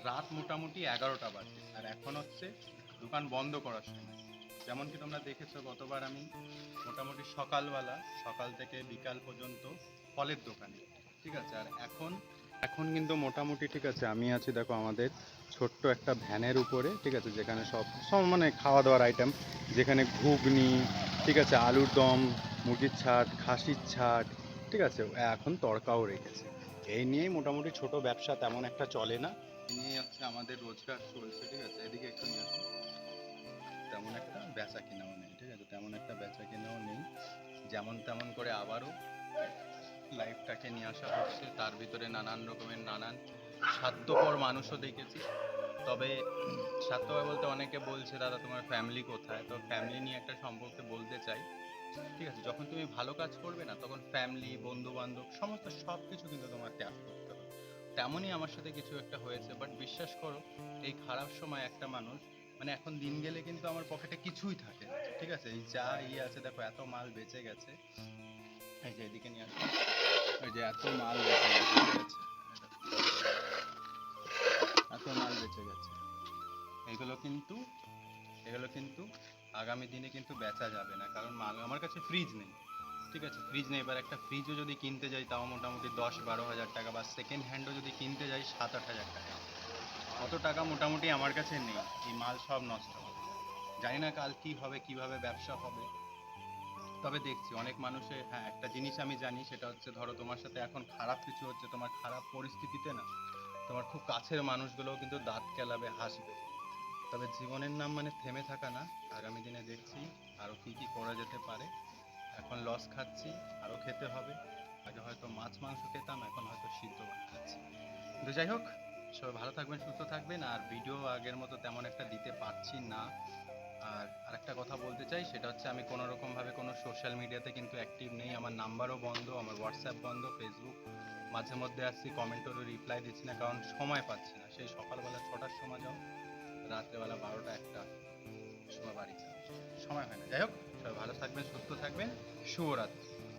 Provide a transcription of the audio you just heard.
রাত মোটামুটি 11টা বাজে, আর এখন হচ্ছে দোকান বন্ধ করার সময়। যেমন কি তোমরা দেখেছো গতবার আমি মোটামুটি সকালবেলা, সকাল থেকে বিকাল পর্যন্ত ফলের দোকানে, ঠিক আছে। আর এখন এখন কিন্তু মোটামুটি ঠিক আছে, আমি আছি দেখো আমাদের ছোট্ট একটা ভ্যানের উপরে, ঠিক আছে, যেখানে সব সব মানে খাওয়া দাওয়ার আইটেম, যেখানে ঘুগনি, ঠিক আছে, আলুর দম, মুরগির ছাট, খাসির ছাট, ঠিক আছে, এখন তড়কাও রেখেছে। এই নিয়েই মোটামুটি ছোট ব্যবসা তেমন একটা চলে না, এই নিয়েই হচ্ছে আমাদের রোজগার চলছে, ঠিক আছে। এদিকে একটু নিয়ে আসুন। তেমন একটা বেচা কিনাও নেই, ঠিক আছে, তেমন একটা বেচা কিনাও নেই। যেমন তেমন করে আবারও লাইফটাকে নিয়ে আসা হচ্ছে, তার ভিতরে নানান রকমের নানান স্বার্থপর মানুষও দেখেছি। তবে স্বার্থপর বলতে অনেকে বলছে দাদা তোমার ফ্যামিলি কোথায়, তো ফ্যামিলি নিয়ে একটা সম্পর্কে বলতে চাই, ঠিক আছে। যখন তুমি ভালো কাজ করবে না, তখন ফ্যামিলি, বন্ধু বান্ধব, সমস্ত সব কিছু কিন্তু তোমার ত্যাগ করতে হবে। তেমনই আমার সাথে কিছু একটা হয়েছে, বাট বিশ্বাস করো এই খারাপ সময় একটা মানুষ, মানে এখন দিন গেলে কিন্তু আমার পকেটে কিছুই থাকে না, ঠিক আছে। এই যা আছে দেখো, এত মাল বেঁচে গেছে, এই যে এদিকে নিয়ে আসো, ওই যে এত মাল বেঁচে গেছে, ঠিক আছে, এত মাল বেঁচে গেছে। এগুলো কিন্তু এগুলো কিন্তু আগামী দিনে কিন্তু বেচা যাবে না, কারণ মাল আমার কাছে ফ্রিজ নেই, ঠিক আছে, ফ্রিজ নেই। এবার একটা ফ্রিজও যদি কিনতে যাই তাও মোটামুটি 10-12 হাজার টাকা, বা সেকেন্ড হ্যান্ডও যদি কিনতে যাই 7-8 হাজার টাকা। অত টাকা মোটামুটি আমার কাছে নেই, এই মাল সব নষ্ট হবে। জানি না কাল কি হবে, কিভাবে ব্যবসা হবে। তবে দেখছি অনেক মানুষের, হ্যাঁ একটা জিনিস আমি জানি, সেটা হচ্ছে ধরো তোমার সাথে এখন খারাপ কিছু হচ্ছে, তোমার খারাপ পরিস্থিতিতে না, তোমার খুব কাছের মানুষগুলোও কিন্তু দাঁত কেলাবে, হাসবে। তবে জীবনের নাম মানে থেমে থাকা না, আগামী দিনে দেখছি আরও কি কি করা যেতে পারে। এখন লস খাচ্ছি, আরও খেতে হবে। আগে হয়তো মাছ মাংস খেতাম, এখন হয়তো সিদ্ধ ভাত খাচ্ছি। কিন্তু যাই হোক, সবাই ভালো থাকবেন, সুস্থ থাকবেন। আর ভিডিও আগের মতো তেমন একটা দিতে পারছি না। আর আরেকটা কথা বলতে চাই, সেটা হচ্ছে আমি কোনো রকমভাবে কোনো সোশ্যাল মিডিয়াতে কিন্তু অ্যাক্টিভ নেই, আমার নাম্বারও বন্ধ, আমার হোয়াটসঅ্যাপ বন্ধ, ফেসবুক মাঝে মধ্যে আসছি, কমেন্টেরও রিপ্লাই দিচ্ছি না, কারণ সময় পাচ্ছি না। সেই সকালবেলা 6টার সময় যাও, রাত্রেবেলা 12টা 1টা সময় বাড়ি যাও, সময় হয় না। যাই হোক, সবাই ভালো থাকবেন, সুস্থ থাকবেন, শুভরাত্রি।